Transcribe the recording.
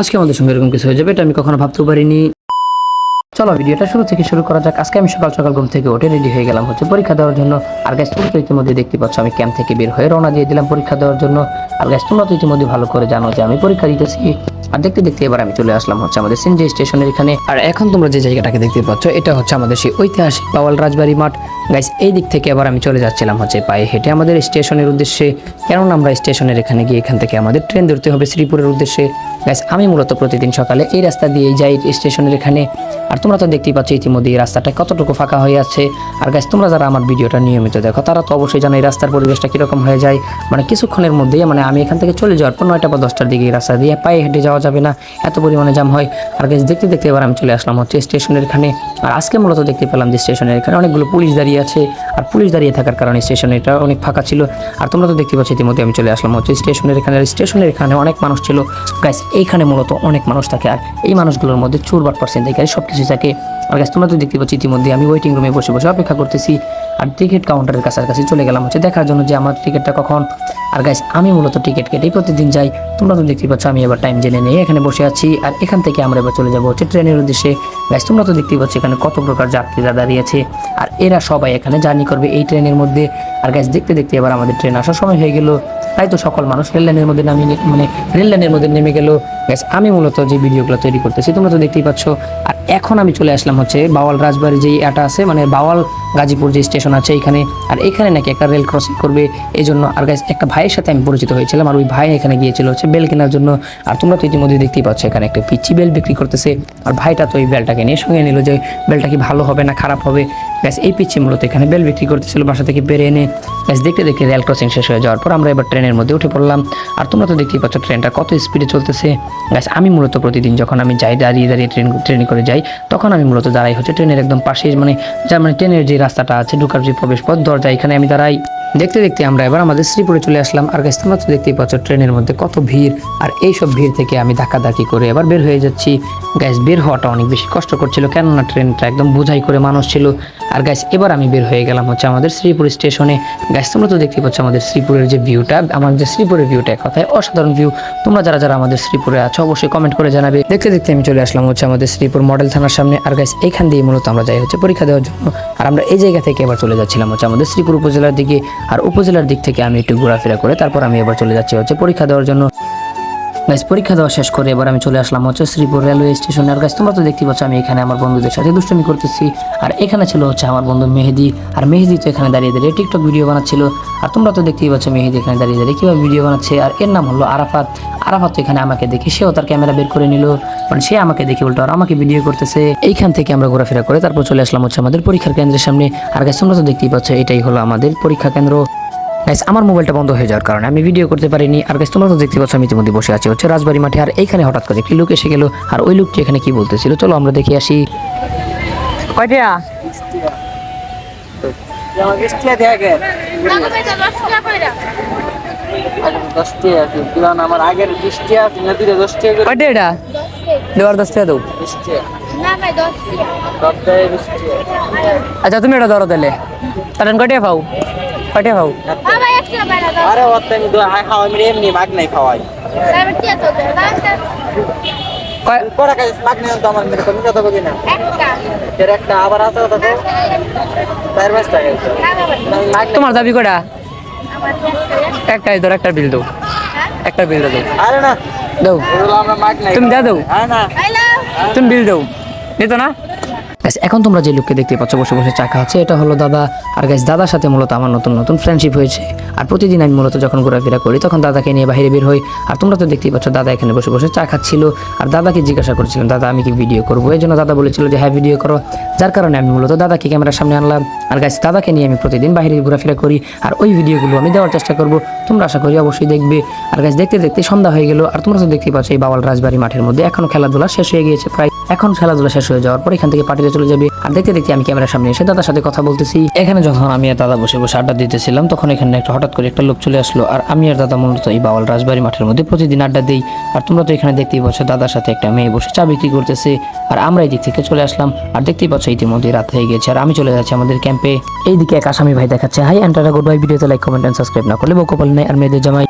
আজকে আমাদের সঙ্গে এরকম কিছু হয়ে যাবে এটা আমি কখনো ভাবতেও পারিনি। চলো ভিডিওটা শুরু থেকে শুরু করা যাক। আজকে আমি সকাল সকাল ঘুম থেকে উঠে রেডি হয়ে গেলাম পরীক্ষা দেওয়ার জন্য। আর গাইস তোমরা তো ইতিমধ্যে দেখতে পাচ্ছ আমি ক্যাম্প থেকে বের হয়ে রওনা দিয়ে দিলাম পরীক্ষা দেওয়ার জন্য। আর গাইস তোমরা তো ইতিমধ্যে ভালো করে জানো যে আমি পরীক্ষা দিতেছি। আর দেখতে দেখতে এবার আমি চলে আসলাম আমাদের সিনজি স্টেশনের এখানে। আর এখন তোমরা যে জায়গাটাকে দেখতে পাচ্ছ এটা হচ্ছে আমাদের সেই ঐতিহাসিক বাওয়াল রাজবাড়ি মাঠ। গাইস এই দিক থেকে এবার আমি চলে যাচ্ছিলাম পায়ে হেঁটে আমাদের স্টেশনের উদ্দেশ্যে, কেননা আমরা স্টেশনের এখানে গিয়ে এখান থেকে আমাদের ট্রেন ধরতে হবে শ্রীপুরের উদ্দেশ্যে। গাইস আমি মূলত প্রতিদিন সকালে এই রাস্তা দিয়ে যাই স্টেশনের এখানে। আর তোমরা তো দেখতেই পাচ্ছ ইতিমধ্যে এই রাস্তাটা কতটুকু ফাঁকা হয়ে আছে। আর গাইস তোমরা যারা আমার ভিডিওটা নিয়মিত দেখো তারা তো অবশ্যই জানো এই রাস্তার পরিবেশটা কিরকম হয়ে যায়। মানে কিছুক্ষণের মধ্যেই আমি এখান থেকে চলে যাওয়ার পর 9টা বা 10টার দিকে এই রাস্তা দিয়ে পায়ে হেঁটে যাওয়া যাবে না, এত পরিমাণে জাম হয়। আর গাইস দেখতে দেখতে এবার আমি চলে আসলাম স্টেশনের এখানে। আর আজকে মূলত দেখতে পেলাম যে স্টেশনের এখানে অনেকগুলো পুলিশ দাঁড়িয়ে আছে। আর পুলিশ দাঁড়িয়ে থাকার কারণে স্টেশনের এটা অনেক ফাঁকা ছিল। আর তোমরা তো দেখতে পাচ্ছ ইতিমধ্যে আমি চলে আসলাম স্টেশনের এখানে। স্টেশনের এখানে অনেক মানুষ ছিল। গাইস এইখানে মূলত অনেক মানুষ থাকে। আর এই মানুষগুলোর মধ্যে চোর বাটপার্সেন্ট থেকে সব কিছু থাকে। আর গাইস তোমরা তো দেখতে পাচ্ছ ইতিমধ্যে আমি ওয়েটিং রুমে বসে বসে অপেক্ষা করতেছি। আর টিকিট কাউন্টারের কাছাকাছি চলে গেলাম দেখার জন্য যে আমার টিকিটটা কখন। আর গাইস আমি মূলত টিকিট কেটেই প্রতিদিন যাই। তোমরা তো দেখতে পাচ্ছ আমি এবার টাইম জেনে নিয়ে এখানে বসে আছি। আর এখান থেকে আমরা এবার চলে যাবো ট্রেনের উদ্দেশ্যে। গাইস তোমরা তো দেখতেই পাচ্ছ এখানে কত প্রকার যাত্রীরা দাঁড়িয়ে আছে। আর এরা সবাই এখানে জার্নি করবে এই ট্রেনের মধ্যে। আর গাইস দেখতে দেখতে এবার আমাদের ট্রেন আসার সময় হয়ে গেল। তাই তো সকল মানুষ রেল লাইনের মধ্যে রেল লাইনের মধ্যে নেমে গেল। গাইস আমি মূলত যে ভিডিওগুলো তৈরি করতেছি তোমরা তো দেখতেই পাচ্ছ। আর এখন আমি চলে আসলাম বাওয়াল রাজবাড়ি যে এটা আছে, বাওয়াল গাজীপুর যে স্টেশন আছে এখানে। আর এখানে নাকি একটা রেল ক্রসিং করবে এই জন্য। আর গাইস একটা ভাইয়ের সাথে আমি পরিচিত হয়েছিলাম। আর ওই ভাই এখানে গিয়েছিল বেল কেনার জন্য। আর তোমরা তো ইতিমধ্যে দেখতেই পাচ্ছ এখানে একটা পিচ্ছি বেল বিক্রি করতেছে। আর ভাইটা তো এই বেলটাকে নিয়ে সঙ্গে নিল যে বেলটা কি ভালো হবে না খারাপ হবে। গাইস এই পিচ্ছি মূলত এখানে বেল বিক্রি করতেছিল বাসা থেকে বেরিয়ে এনে। গাইস দেখতে দেখতে রেল ক্রসিং শেষ হয়ে যাওয়ার পর আমরা এবার ট্রেনের মধ্যে উঠে পড়লাম। আর তোমরা তো দেখতেই পাচ্ছ ট্রেনটা কত স্পিডে চলতেছে। গাইস আমি মূলত প্রতিদিন যখন আমি যাই দাঁড়িয়ে দাঁড়িয়ে ট্রেনে করে যাই তখন আমি মূলত দাঁড়াই ট্রেনের একদম পাশে, ট্রেনের যে রাস্তাটা আছে ঢোকার যে প্রবেশ পথ দরজা এখানে আমি দাঁড়াই। দেখতে দেখতে আমরা এবার আমাদের শ্রীপুরে চলে আসলাম। আর গাইস তোমরা তো দেখতেই পাচ্ছ ট্রেনের মধ্যে কত ভিড়। আর এই সব ভিড় থেকে আমি ধাক্কাধাক্কি করে এবার বের হয়ে যাচ্ছি। গাইস বের হওয়াটা অনেক বেশি কষ্ট করছিল, কেননা ট্রেনটা একদম বোঝাই করে মানুষ ছিল। আর গাইস এবার আমি বের হয়ে গেলাম আমাদের শ্রীপুর স্টেশনে। গাইস তোমরা তো দেখতেই পাচ্ছ আমাদের শ্রীপুরের যে ভিউটা, আমাদের শ্রীপুরের ভিউটা এক কথায় অসাধারণ ভিউ। তোমরা যারা যারা আমাদের শ্রীপুরে আছো অবশ্যই কমেন্ট করে জানাবে। দেখতে দেখতে আমি চলে আসলাম আমাদের শ্রীপুর মডেল থানার সামনে। আর গাইস এইখান দিয়ে মূলত আমরা যাই পরীক্ষা দেওয়ার জন্য। আর আমরা এই জায়গা থেকে এবার চলে যাচ্ছিলাম আমাদের শ্রীপুর উপজেলার দিকে। আর উপজেলার দিক থেকে আমি একটু ঘোরাফেরা করে তারপর আমি এবার চলে যাচ্ছি পরীক্ষা দেওয়ার জন্য। গাইস পরীক্ষা দেওয়া শেষ করে এবার আমি চলে আসলাম শ্রীপুর রেলওয়ে স্টেশনে। আর গাইস তোমরা তো দেখতে পাচ্ছ আমি এখানে আমার বন্ধুদের সাথে দুষ্টুমি করতেছি। আর এখানে ছিল আমার বন্ধু মেহেদি। আর মেহেদি তো এখানে দাঁড়িয়ে দাঁড়িয়ে টিকটক ভিডিও বানাচ্ছিল। আর তোমরা তো দেখতেই পাচ্ছ মেহেদি এখানে দাঁড়িয়ে দাঁড়িয়ে কীভাবে ভিডিও বানাচ্ছে। আর এর নাম হলো আরাফাত। আরাফাত তো এখানে আমাকে দেখে সেও তার ক্যামেরা বের করে নিল, সে আমাকে দেখে উল্টো আর আমাকে ভিডিও করতেছে। এইখান থেকে আমরা ঘোরাফেরা করে তারপর চলে আসলাম আমাদের পরীক্ষার কেন্দ্রের সামনে। আর গাইস তোমরা তো দেখতেই পাচ্ছ এটাই হলো আমাদের পরীক্ষা কেন্দ্র। গাইস আমার মোবাইলটা বন্ধ হয়ে যাওয়ার কারণে আমি ভিডিও করতে পারিনি। আর গাইস তোমরা তো দেখতে পাচ্ছ আমি ইতিমধ্যে বসে আছি রাজবাড়ি মাঠে। আর এইখানে হঠাৎ করে একটি লোক এসে গেল। আর ওই লোকটি এখানে কি বলতেছিল চলো আমরা দেখে আসি। আচ্ছা তুমি এটা ধরো তাহলে কয়টা পাও কয়টা পাও? আরে আমি খাওয়াই এমনি মাগ নাই খাওয়াই তোমার দাবি কটা? একটাই ধর, একটা বিল দাও, একটা বিল দাও। আরে না দাও, তুমি দা দাও, তুমি বিল দাও, নিত না। এখন তোমরা যে লোককে দেখতে পাচ্ছ বসে বসে চা খাচ্ছে এটা হলো দাদা। আর গাইস দাদার সাথে মূলত আমার নতুন নতুন ফ্রেন্ডশিপ হয়েছে। আর প্রতিদিন আমি মূলত যখন ঘোরাফেরা করি তখন দাদাকে নিয়ে বাইরে বের হই। আর তোমরা তো দেখতেই পাচ্ছ দাদা এখানে বসে বসে চা খাচ্ছিল। আর দাদাকে জিজ্ঞাসা করছিলাম দাদা আমি কি ভিডিও করবো, এই জন্য দাদা বলেছিল যে হ্যাঁ ভিডিও করো, যার কারণে আমি মূলত দাদাকে ক্যামেরার সামনে আনলাম। আর গাইস দাদাকে নিয়ে আমি প্রতিদিন বাইরে ঘোরাফেরা করি। আর ওই ভিডিওগুলো আমি দেওয়ার চেষ্টা করবো, তোমরা আশা করি অবশ্যই দেখবে। আর গাইস দেখতে দেখতে সন্ধ্যা হয়ে গেল। আর তোমরা তো দেখতেই পাচ্ছ এই বাওয়াল রাজবাড়ি মাঠের মধ্যে এখনো খেলাধুলা শেষ হয়ে গিয়েছে প্রায়। এখন খেলাধুলা শেষ হয়ে যাওয়ার পর এখান থেকে পার্টিতে চলে যাবে। আর দেখতে দেখতে আমি ক্যামেরার সামনে এসে দাদার সাথে কথা বলতেছি। এখানে যখন আমি আর দাদা বসে বসে আড্ডা দিতেছিলাম তখন এখানে হঠাৎ করে একটা লোক চলে আসলো। আর আমি আর দাদা মূলত এই বাওয়াল রাজবাড়ি মাঠের মধ্যে প্রতিদিন আড্ডা দিই। আর তোমরা তো এখানে দেখতেই পাচ্ছ দাদার সাথে একটা মেয়ে বসে চা বিক্রি করতেছে। আর আমরা এই দিক থেকে চলে আসলাম। আর দেখতেই পাচ্ছ ইতিমধ্যে রাত হয়ে গেছে। আর আমি চলে যাচ্ছি আমাদের ক্যাম্পে। এইদিকে এক আসামি ভাই দেখাচ্ছে হাই অ্যান্ড গুড বাই। ভিডিওতে লাইক কমেন্ট এন্ড সাবস্ক্রাইব না করলে বকপল নেই আর মেয়েদের জামাই।